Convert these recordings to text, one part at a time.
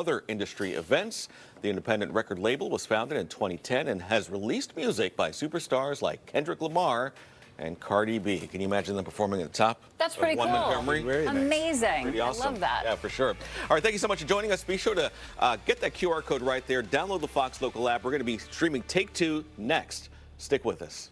Other industry events. The independent record label was founded in 2010 and has released music by superstars like Kendrick Lamar and Cardi B. Can you imagine them performing at the top? That's pretty cool. Amazing. Pretty awesome. I love that. Yeah, for sure. All right, thank you so much for joining us. Be sure to get that QR code right there. Download the Fox Local app. We're going to be streaming Take Two next. Stick with us.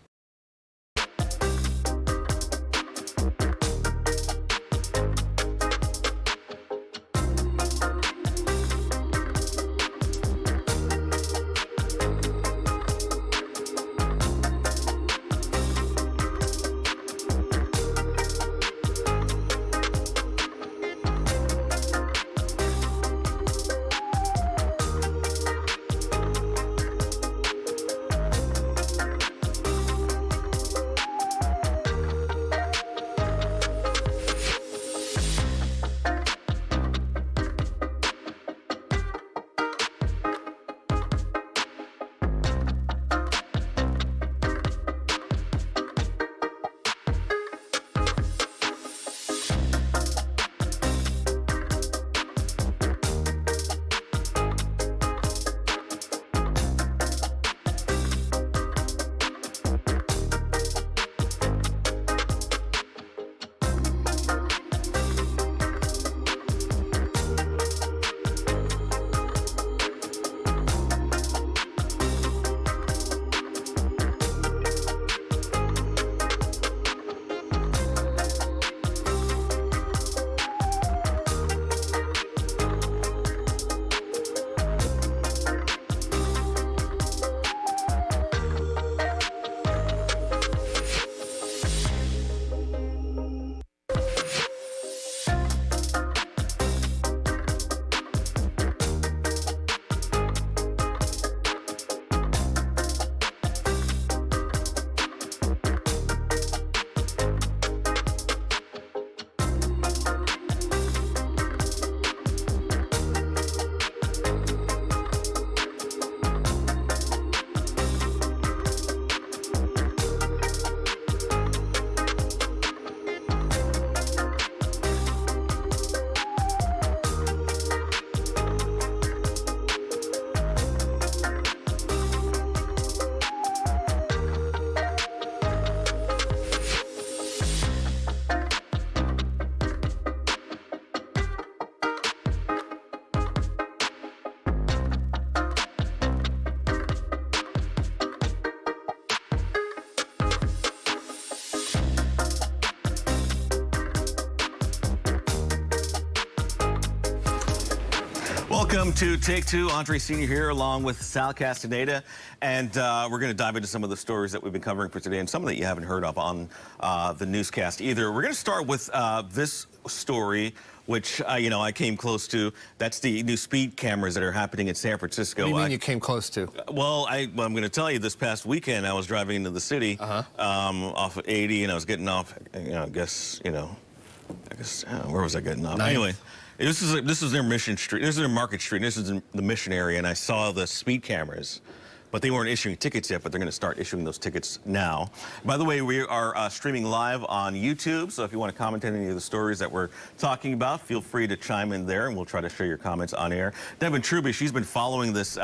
Welcome to Take Two. Andre Sr. here along with Sal Castaneda. And we're going to dive into some of the stories that we've been covering for today and some that you haven't heard of on the newscast either. We're going to start with this story, which, I came close to. That's the new speed cameras that are happening in San Francisco. What do you mean you came close to? Well, I'm going to tell you, this past weekend, I was driving into the city off of 80, and I was getting off, I guess, where was I getting off? Nice. Anyway. This is their Mission Street. This is their Market Street. This is the Mission area, and I saw the speed cameras, but they weren't issuing tickets yet. But they're going to start issuing those tickets now. By the way, we are streaming live on YouTube, so if you want to comment on any of the stories that we're talking about, feel free to chime in there, and we'll try to share your comments on air. Devin Truby, she's been following this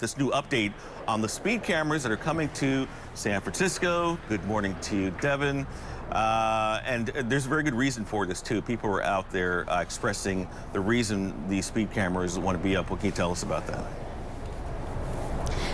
this new update on the speed cameras that are coming to San Francisco. Good morning to you, Devin. And there's a very good reason for this, too. People were out there expressing the reason these speed cameras want to be up. What can you tell us about that?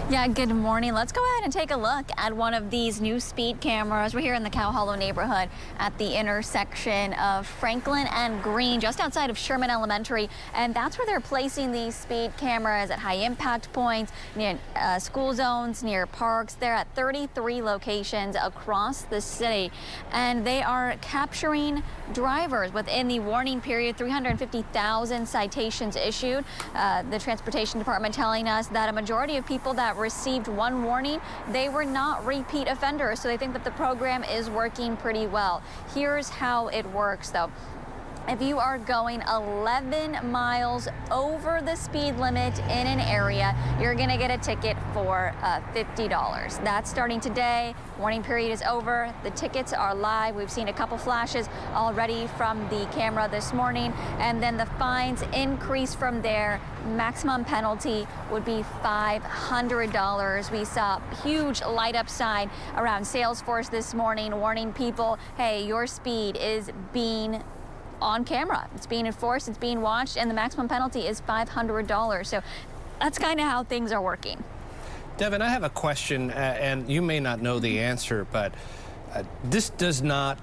Yeah, good morning. Let's go ahead and take a look at one of these new speed cameras. We're here in the Cow Hollow neighborhood at the intersection of Franklin and Green, just outside of Sherman Elementary. And that's where they're placing these speed cameras at high impact points, near school zones, near parks. They're at 33 locations across the city. And they are capturing drivers within the warning period, 350,000 citations issued. The Transportation Department telling us that a majority of people that received one warning, they were not repeat offenders, so they think that the program is working pretty well. Here's how it works, though. If you are going 11 miles over the speed limit in an area, you're going to get a ticket for $50. That's starting today. Warning period is over. The tickets are live. We've seen a couple flashes already from the camera this morning, and then the fines increase from there. Maximum penalty would be $500. We saw a huge light up sign around Salesforce this morning warning people, hey, your speed is being on camera. It's being enforced, it's being watched, and the maximum penalty is $500. So that's kind of how things are working. Devin, I have a question, and you may not know the answer, but this does not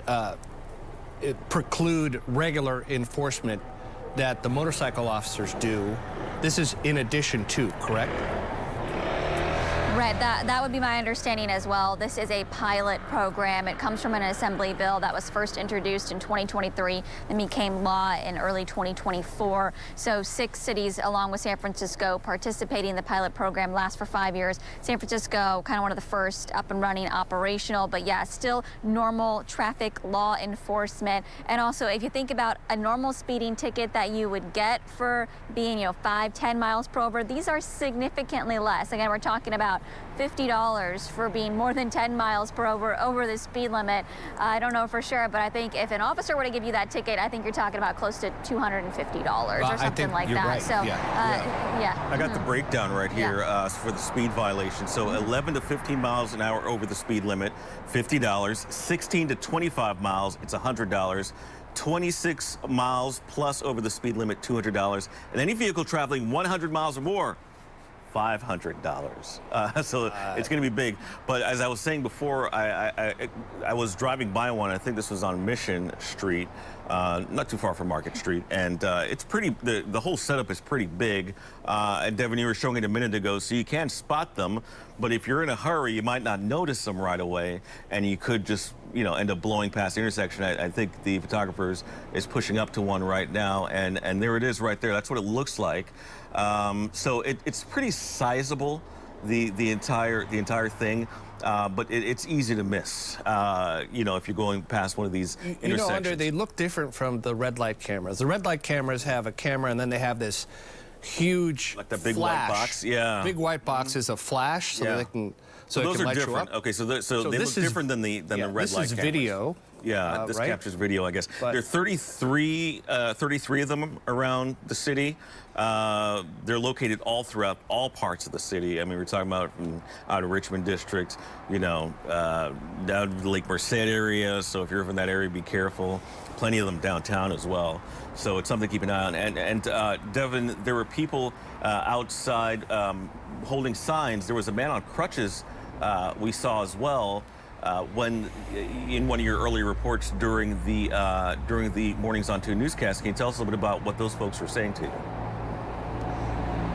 preclude regular enforcement that the motorcycle officers do. This is in addition to, correct? Right, that would be my understanding as well. This is a pilot program. It comes from an assembly bill that was first introduced in 2023 and became law in early 2024. So 6 cities, along with San Francisco, participating in the pilot program. Lasts for 5 years. San Francisco, kind of one of the first up and running operational, but yeah, still normal traffic law enforcement. And also, if you think about a normal speeding ticket that you would get for being, 5-10 miles per hour, these are significantly less. Again, we're talking about $50 for being more than 10 miles per hour over the speed limit. I don't know for sure, but I think if an officer were to give you that ticket, I think you're talking about close to $250 or something like that. Right. So, yeah. I got the breakdown right here for the speed violation. So 11 to 15 miles an hour over the speed limit, $50. 16 to 25 miles, it's $100. 26 miles plus over the speed limit, $200. And any vehicle traveling 100 miles or more, $500. So it's going to be big. But as I was saying before, I was driving by one. I think this was on Mission Street, not too far from Market Street, and it's pretty. The whole setup is pretty big. And Devin, you were showing it a minute ago, so you can spot them. But if you're in a hurry, you might not notice them right away, and you could just end up blowing past the intersection. I think the photographers is pushing up to one right now, and there it is right there. That's what it looks like. So it's pretty sizable, the entire thing, but it's easy to miss. If you're going past one of these intersections. Andre, they look different from the red light cameras. The red light cameras have a camera, and then they have this huge like the big flash. white box. Yeah, big white box is a flash, so they can. So those it can are light different. You up. Okay, so they look different than the red light cameras. This is video. Yeah, this captures video, I guess. There are 33 of them around the city. They're located all throughout all parts of the city. I mean, we're talking about from out of Richmond District, down to the Lake Merced area. So if you're from that area, be careful. Plenty of them downtown as well. So it's something to keep an eye on. And Devin, there were people outside holding signs. There was a man on crutches we saw as well. When in one of your earlier reports during the Mornings on 2 newscast, can you tell us a little bit about what those folks were saying to you?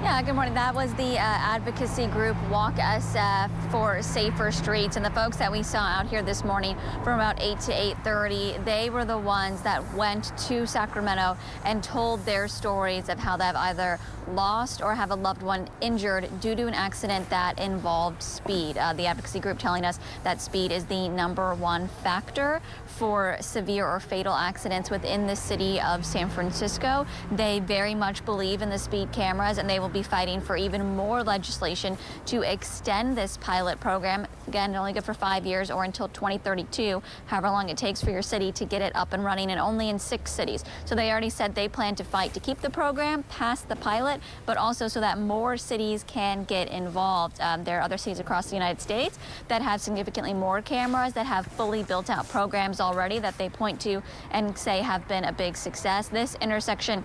Yeah, good morning. That was the advocacy group Walk SF for Safer Streets. And the folks that we saw out here this morning from about 8 to 8:30, they were the ones that went to Sacramento and told their stories of how they've either lost or have a loved one injured due to an accident that involved speed. The advocacy group telling us that speed is the #1 factor for severe or fatal accidents within the city of San Francisco. They very much believe in the speed cameras, and they will be fighting for even more legislation to extend this pilot program. Again, only good for 5 years or until 2032, however long it takes for your city to get it up and running, and only in 6 cities. So they already said they plan to fight to keep the program past the pilot, but also so that more cities can get involved. There are other cities across the United States that have significantly more cameras, that have fully built out programs already that they point to and say have been a big success. This intersection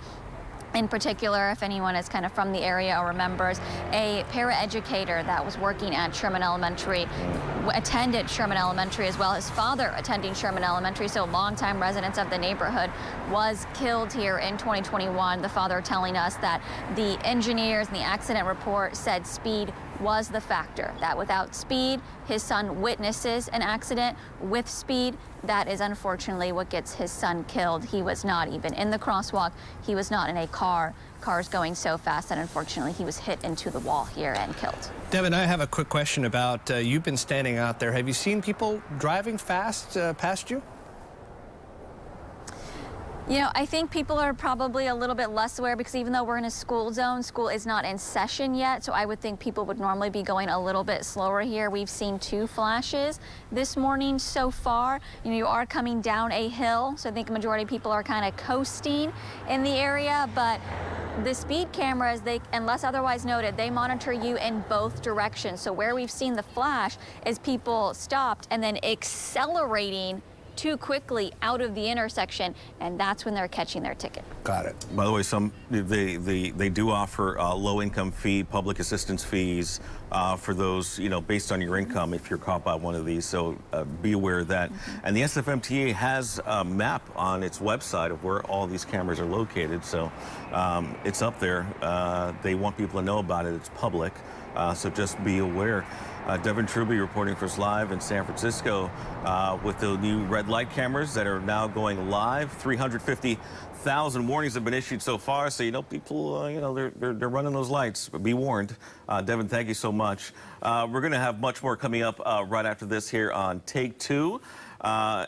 in particular, if anyone is kind of from the area or remembers, a paraeducator that was working at Sherman Elementary attended Sherman Elementary as well. His father attending Sherman Elementary, so longtime residents of the neighborhood, was killed here in 2021. The father telling us that the engineers and the accident report said speed was the factor, that without speed, his son witnesses an accident. With speed, that is unfortunately what gets his son killed. He was not even in the crosswalk. He was not in a car. Cars going so fast that unfortunately he was hit into the wall here and killed. Devin, I have a quick question about, you've been standing out there. Have you seen people driving fast past you? You know, I think people are probably a little bit less aware because even though we're in a school zone, school is not in session yet. So I would think people would normally be going a little bit slower here. We've seen 2 flashes this morning so far. You know, you are coming down a hill, so I think a majority of people are kind of coasting in the area, but the speed cameras, unless otherwise noted, they monitor you in both directions. So where we've seen the flash is people stopped and then accelerating too quickly out of the intersection, and that's when they're catching their ticket. Got it. By the way, they do offer low-income fee, public assistance fees for those, you know, based on your income if you're caught by one of these. So be aware of that. And the SFMTA has a map on its website of where all these cameras are located. So it's up there. They want people to know about it. It's public. So just be aware. Devin Truby reporting for us live in San Francisco with the new red light cameras that are now going live. 350,000 warnings have been issued so far, so you know people, you know, they're running those lights. But be warned. Devin, thank you so much. We're going to have much more coming up right after this here on Take Two,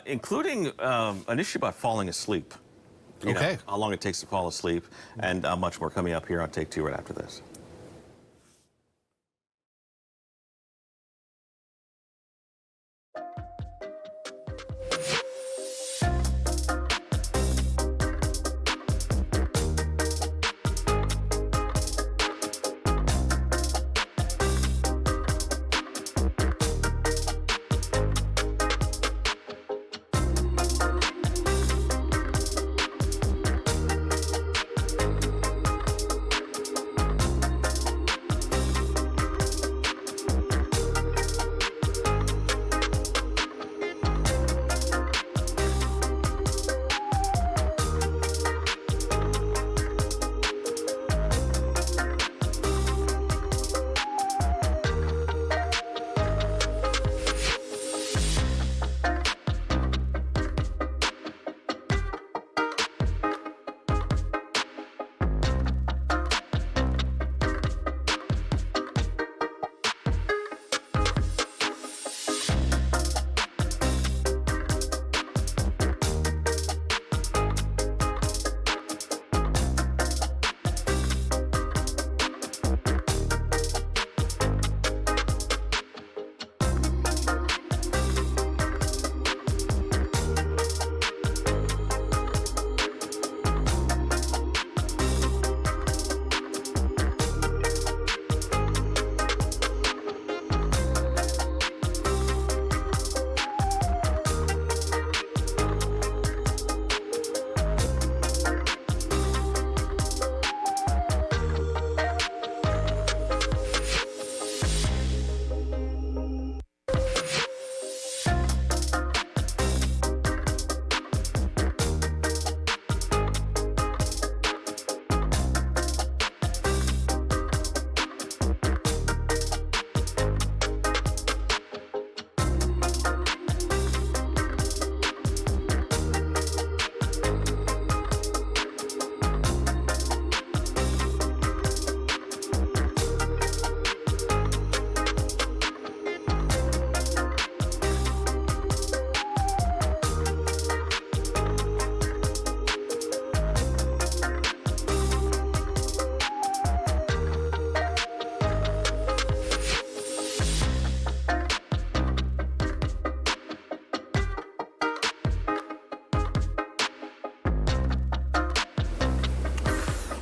including an issue about falling asleep. You know, how long it takes to fall asleep, and much more coming up here on Take Two right after this.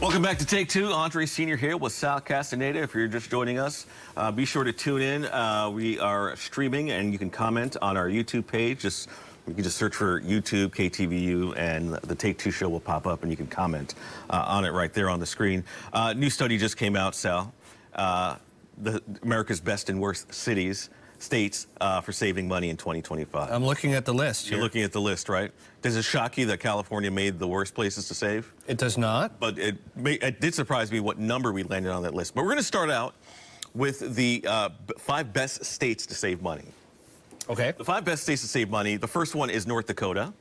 Welcome back to Take Two. Andre Sr. here with Sal Castaneda. If you're just joining us, be sure to tune in. We are streaming, and you can comment on our YouTube page. You can just search for YouTube, KTVU, and the Take Two show will pop up, and you can comment on it right there on the screen. New study just came out, Sal. America's best and worst states for saving money in 2025. I'm looking at the list here. You're looking at the list, right? Does it shock you that California made the worst places to save? It does not. But it did surprise me what number we landed on that list. But we're going to start out with the 5 best states to save money. Okay. The 5 best states to save money. The first one is North Dakota.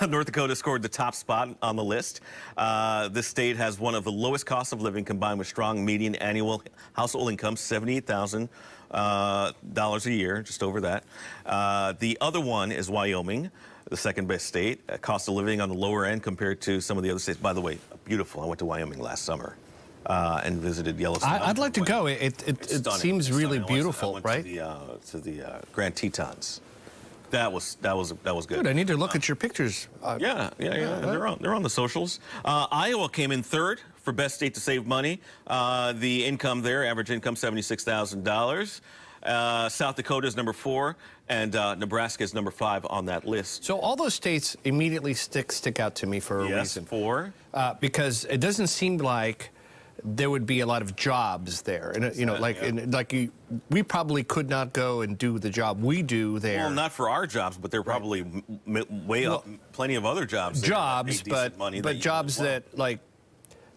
North Dakota scored the top spot on the list. This state has one of the lowest costs of living combined with strong median annual household income, $78,000 a year, just over that. The other one is Wyoming. the second best state. Cost of living on the lower end compared to some of the other states. By the way, beautiful. I went to Wyoming last summer and visited Yellowstone. I'd like to go. It seems really beautiful, right? To the Grand Tetons. That was good. Good. I need to look at your pictures. Yeah. They're on the socials. Iowa came in third for best state to save money. The income there, average income, $76,000. South Dakota is number 4, and Nebraska is number 5 on that list. So all those states immediately stick out to me for a reason. Because it doesn't seem like there would be a lot of jobs there, and you know, we probably could not go and do the job we do there. Well, not for our jobs, but there are probably way up plenty of other jobs. Jobs, but jobs that like.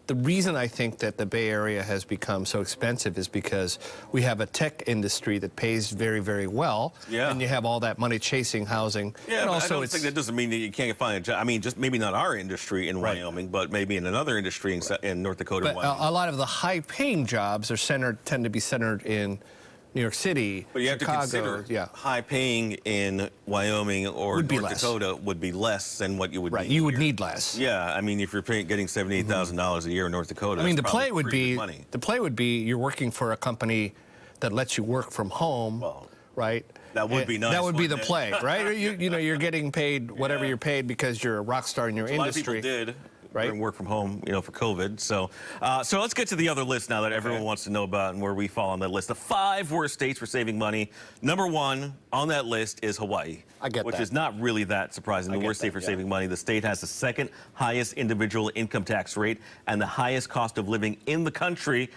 The reason I think that the Bay Area has become so expensive is because we have a tech industry that pays very, very well, and you have all that money chasing housing. Yeah, and also I don't think that doesn't mean that you can't find a job. I mean, just maybe not our industry in Wyoming, but maybe in another industry in North Dakota. But a lot of the high-paying jobs are tend to be centered in New York City, but you Chicago, have to consider high paying in Wyoming or North Dakota would be less than what you would need. You would need less. Yeah, I mean, if you're getting $78,000 a year in North Dakota, I mean, the play would be you're working for a company that lets you work from home, right? That would be nice. That would be the play, right? You know, you're getting paid whatever you're paid because you're a rock star in your industry. A lot of people did. Right. And work from home, you know, for COVID. So let's get to the other list now that everyone wants to know about and where we fall on that list. The 5 worst states for saving money. Number 1 on that list is Hawaii. Which is not really that surprising. The worst state for saving money. The state has the 2nd highest individual income tax rate and the highest cost of living in the country.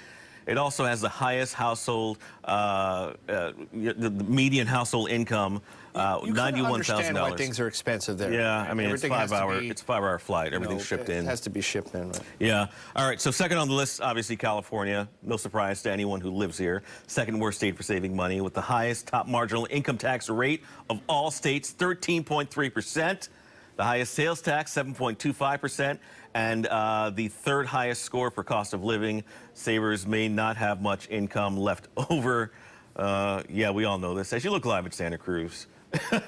It also has the highest household, the median household income, $91,000. Understand why things are expensive there. Yeah, I mean, it's 5-hour flight. Everything's shipped in. It has to be shipped in, right? Yeah. All right, so second on the list, obviously California. No surprise to anyone who lives here. Second worst state for saving money with the highest top marginal income tax rate of all states, 13.3%. The highest sales tax, 7.25%, and the 3rd highest score for cost of living. Savers may not have much income left over. Yeah, we all know this. As you look live at Santa Cruz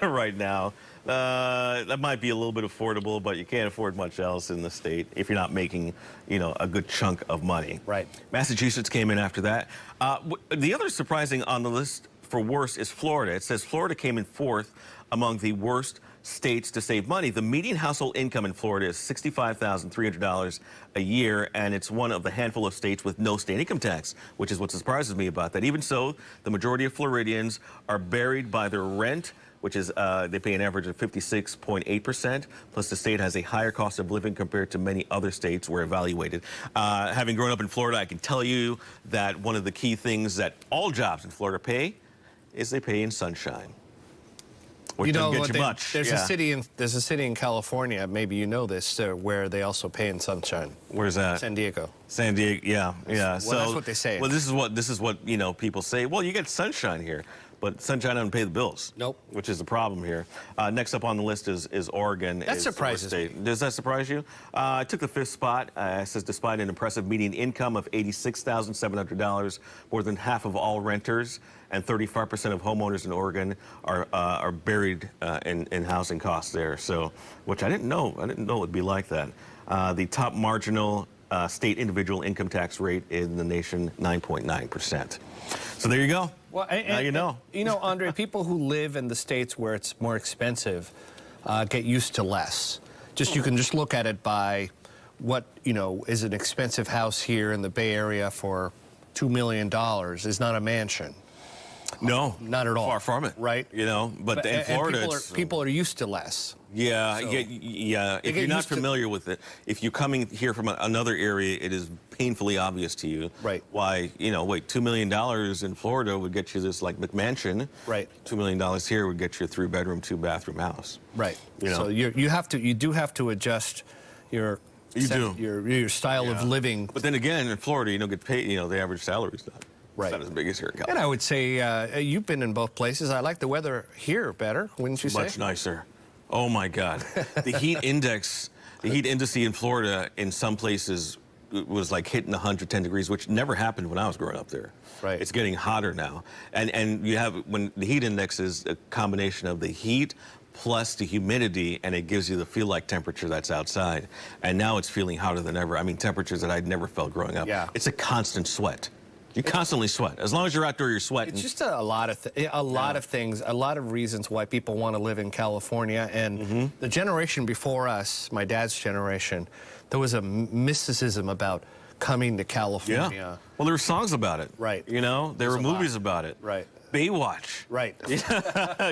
right now, that might be a little bit affordable, but you can't afford much else in the state if you're not making, you know, a good chunk of money. Right. Massachusetts came in after that. The other surprising on the list for worst is Florida. It says Florida came in 4th among the worst states to save money. The median household income in Florida is $65,300 a year, and it's one of the handful of states with no state income tax, which is what surprises me about that. Even so, the majority of Floridians are buried by their rent, which is they pay an average of 56.8%. Plus, the state has a higher cost of living compared to many other states were evaluated. Having grown up in Florida, I can tell you that one of the key things that all jobs in Florida pay is they pay in sunshine. You know, there's a city in California, maybe you know this, where they also pay in sunshine. Where's that? San Diego. San Diego, yeah. Well, that's what they say. Well, this is what you know, people say. Well, you get sunshine here, but sunshine doesn't pay the bills. Nope. Which is the problem here. Next up on the list is Oregon. That surprises me. Does that surprise you? I took the 5th spot. It says despite an impressive median income of $86,700, more than half of all renters and 35% of homeowners in Oregon are buried in housing costs there. So, which I didn't know. I didn't know it would be like that. The top marginal state individual income tax rate in the nation, 9.9%. So there you go. Well, now you know. You know, Andre, people who live in the states where it's more expensive get used to less. You can just look at it by what, you know, is an expensive house here in the Bay Area for $2 million is not a mansion. No, not at all. Far from it, right? You know, but in Florida, people are used to less. Yeah, so yeah. If you're not familiar with it, if you're coming here from another area, it is painfully obvious to you. Right. Why, you know, wait, $2 million in Florida would get you this like McMansion. Right. $2 million here would get you a 3-bedroom, 2-bathroom house. Right. You know? So you do have to adjust your style of living. But then again, in Florida, you don't get paid. You know, the average salary is not. Right. It's not as big as here in California. And I would say you've been in both places. I like the weather here better, wouldn't you say? Much nicer. Oh my God, the heat index, in Florida in some places was like hitting 110 degrees, which never happened when I was growing up there. Right. It's getting hotter now, and you have when the heat index is a combination of the heat plus the humidity, and it gives you the feel-like temperature that's outside. And now it's feeling hotter than ever. I mean, temperatures that I'd never felt growing up. Yeah. It's a constant sweat. You constantly sweat. As long as you're outdoor, you're sweating. It's just a lot of things, a lot of reasons why people want to live in California. And the generation before us, my dad's generation, there was a mysticism about coming to California. Yeah. Well, there were songs about it. Right. You know, there were movies about it. Right. Baywatch. Right.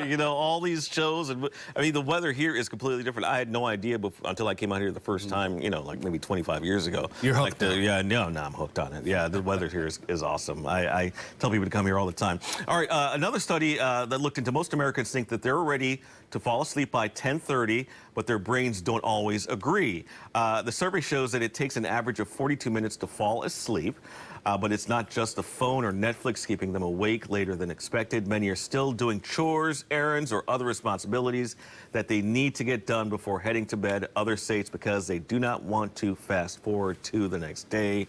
You know, all these shows. And I mean, the weather here is completely different. I had no idea until I came out here the first time, you know, like maybe 25 years ago. You're hooked on it. Yeah, no, I'm hooked on it. Yeah, the weather here is awesome. I tell people to come here all the time. All right, another study that looked into most Americans think that they're ready to fall asleep by 10:30, but their brains don't always agree. The survey shows that it takes an average of 42 minutes to fall asleep. But it's not just the phone or Netflix keeping them awake later than expected. Many are still doing chores, errands, or other responsibilities that they need to get done before heading to bed. Others say it's because they do not want to fast forward to the next day.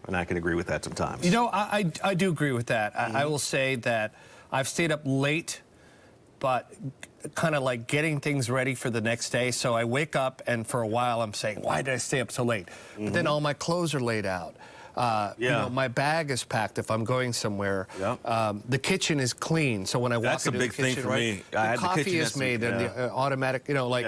And I can agree with that sometimes. You know, I do agree with that. I will say that I've stayed up late, but kind of like getting things ready for the next day. So I wake up, and for a while I'm saying, why did I stay up so late? But then all my clothes are laid out. You know, my bag is packed if I'm going somewhere. Yep. The kitchen is clean, so when I walk into the kitchen, thing for me. the coffee is made and the automatic, you know, like.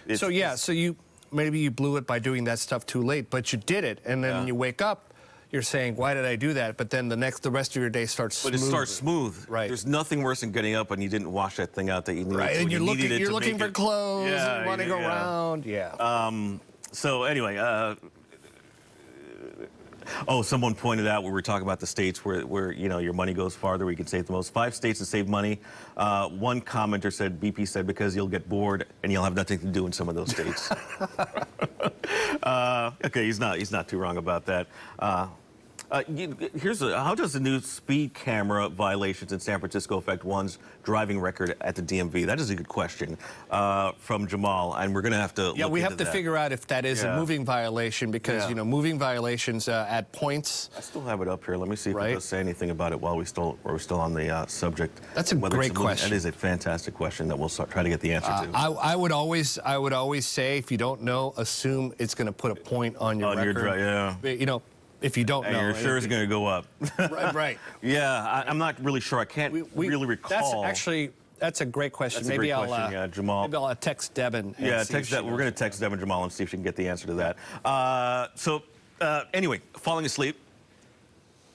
Yeah. So you maybe you blew it by doing that stuff too late, but you did it, and then when you wake up, you're saying, why did I do that? But then the rest of your day starts smooth. But it starts smooth. Right. There's nothing worse than getting up and you didn't wash that thing out that you needed Right, to. and you're looking for clothes, Yeah, and running around. Yeah. So anyway, someone pointed out we were talking about the states where you know your money goes farther, where you can save the most. 5 states to save money. One commenter said, BP said, because you'll get bored and you'll have nothing to do in some of those states. Okay, he's not too wrong about that. How does the new speed camera violations in San Francisco affect one's driving record at the DMV? That is a good question from Jamal, and we're going to have to Yeah, look we into have to that. figure out if that is a moving violation, because, you know, moving violations at points. I still have it up here. Let me see if it Right. does say anything about it while we're still on the subject. That's a great question. That is a fantastic question that we'll try to get the answer to. I would always say, if you don't know, assume it's going to put a point on your record. Yeah. You know, if you don't And know, you're sure it's going to go up. right. Yeah, I'm not really sure. I can't really recall. That's a great question. That's a great question, yeah, Jamal. Maybe I'll text Devin. Yeah, text that. We're going to text Devin Jamal and see if she can get the answer to that. Anyway, falling asleep.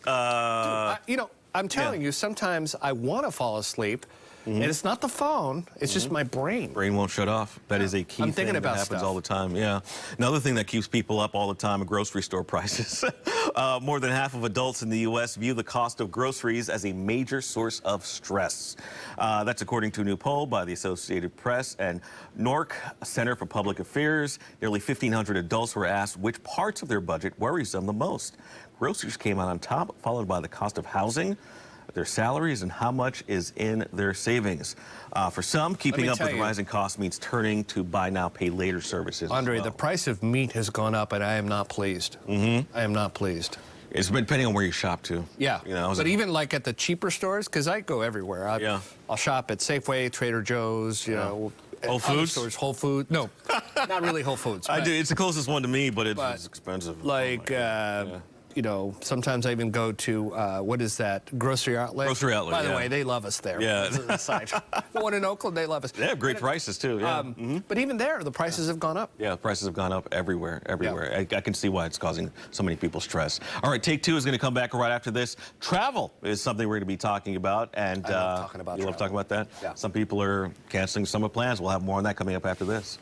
You know, I'm telling you, sometimes I want to fall asleep, and it's not the phone, it's just my brain. Brain won't shut off. That is a key I'm thing thinking that about happens stuff. all the time. Yeah. Another thing that keeps people up all the time are grocery store prices. More than half of adults in the U.S. view the cost of groceries as a major source of stress. That's according to a new poll by the Associated Press and NORC Center for Public Affairs. Nearly 1,500 adults were asked which parts of their budget worries them the most. Groceries came out on top, followed by the cost of housing, their salaries, and how much is in their savings. For some, keeping up with rising costs means turning to buy now, pay later services. Andre, as well. the price of meat has gone up, and I am not pleased. I am not pleased. It's been depending on where you shop to. Yeah, you know, but even like at the cheaper stores, because I go everywhere. I'll shop at Safeway, Trader Joe's, you know. Whole Foods? Stores, Whole Foods. No, not really Whole Foods. I do. It's the closest one to me, but it's expensive. Like, you know, sometimes I even go to, what is that, Grocery Outlet? Grocery Outlet, By the way, they love us there. Yeah. The one in Oakland, they love us. They have great prices, too. Yeah. But even there, the prices have gone up. Yeah, prices have gone up everywhere. I can see why it's causing so many people stress. All right, Take Two is going to come back right after this. Travel is something we're going to be talking about. And I love talking about you love talking about that? Yeah. Some people are canceling summer plans. We'll have more on that coming up after this.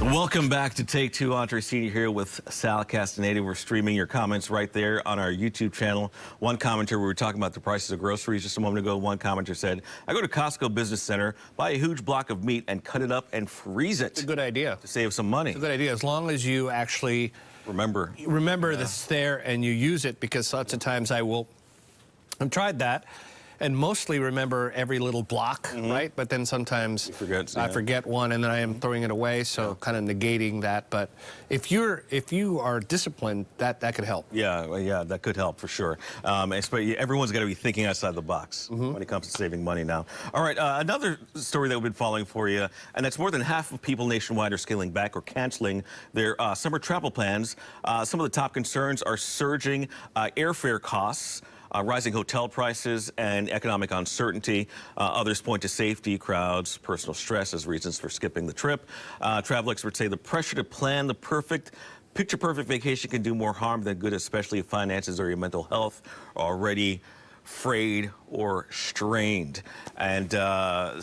Welcome back to Take Two. Andre Senior here with Sal Castaneda. We're streaming your comments right there on our YouTube channel. One commenter, we were talking about the prices of groceries just a moment ago. One commenter said, I go to Costco Business Center, buy a huge block of meat and cut it up and freeze it. It's a good idea. To save some money. It's a good idea, as long as you actually Remember that it's there and you use it, because lots of times I've tried that and mostly remember every little block, right? But then sometimes I forget one and then I am throwing it away, so kind of negating that. But if you are disciplined, that could help. Yeah, well, yeah, that could help for sure. Especially everyone's got to be thinking outside the box when it comes to saving money now. All right, another story that we've been following for you, and that's more than half of people nationwide are scaling back or canceling their summer travel plans. Some of the top concerns are surging airfare costs, rising hotel prices, and economic uncertainty. Others point to safety, crowds, personal stress as reasons for skipping the trip. Travel experts say the pressure to plan the picture-perfect vacation can do more harm than good, especially if finances or your mental health are already frayed or strained. And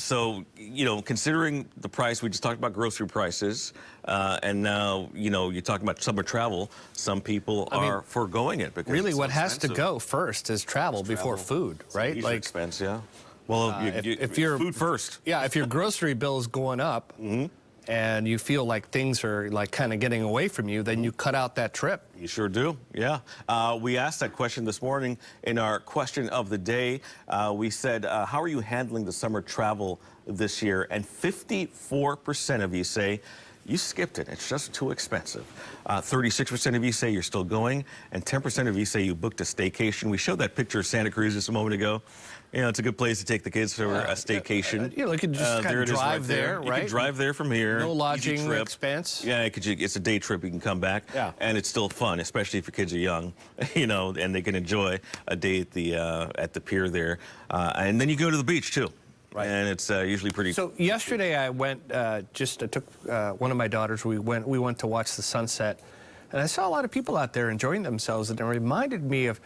so, you know, considering the price, we just talked about grocery prices, and now, you know, you're talking about summer travel, some people are foregoing it because really it's what so has to expensive. go first is travel before food, right? Like expense, yeah. Well, if you're food first. Yeah, if your grocery bill is going up and you feel like things are like kind of getting away from you, then you cut out that trip. You sure do, yeah. We asked that question this morning in our question of the day. We said, how are you handling the summer travel this year? And 54% of you say you skipped it. It's just too expensive. 36% of you say you're still going, and 10% of you say you booked a staycation. We showed that picture of Santa Cruz just a moment ago. You know, it's a good place to take the kids for a staycation. You can just kind of drive there, right? You can drive there from here. No lodging Easy trip. expense. Yeah, it's a day trip. You can come back. Yeah. And it's still fun, especially if your kids are young, you know, and they can enjoy a day at the pier there. And then you go to the beach, too. Right. And it's usually pretty... So yesterday I went, I took one of my daughters, we went to watch the sunset, and I saw a lot of people out there enjoying themselves, and it reminded me of,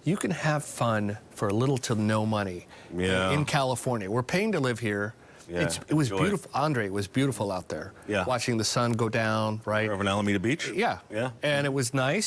you can have fun for little to no money in California. We're paying to live here. Yeah, it was beautiful. Andre, it was beautiful out there. Yeah. Watching the sun go down, right? Over in Alameda Beach? Yeah. Yeah. And it was nice.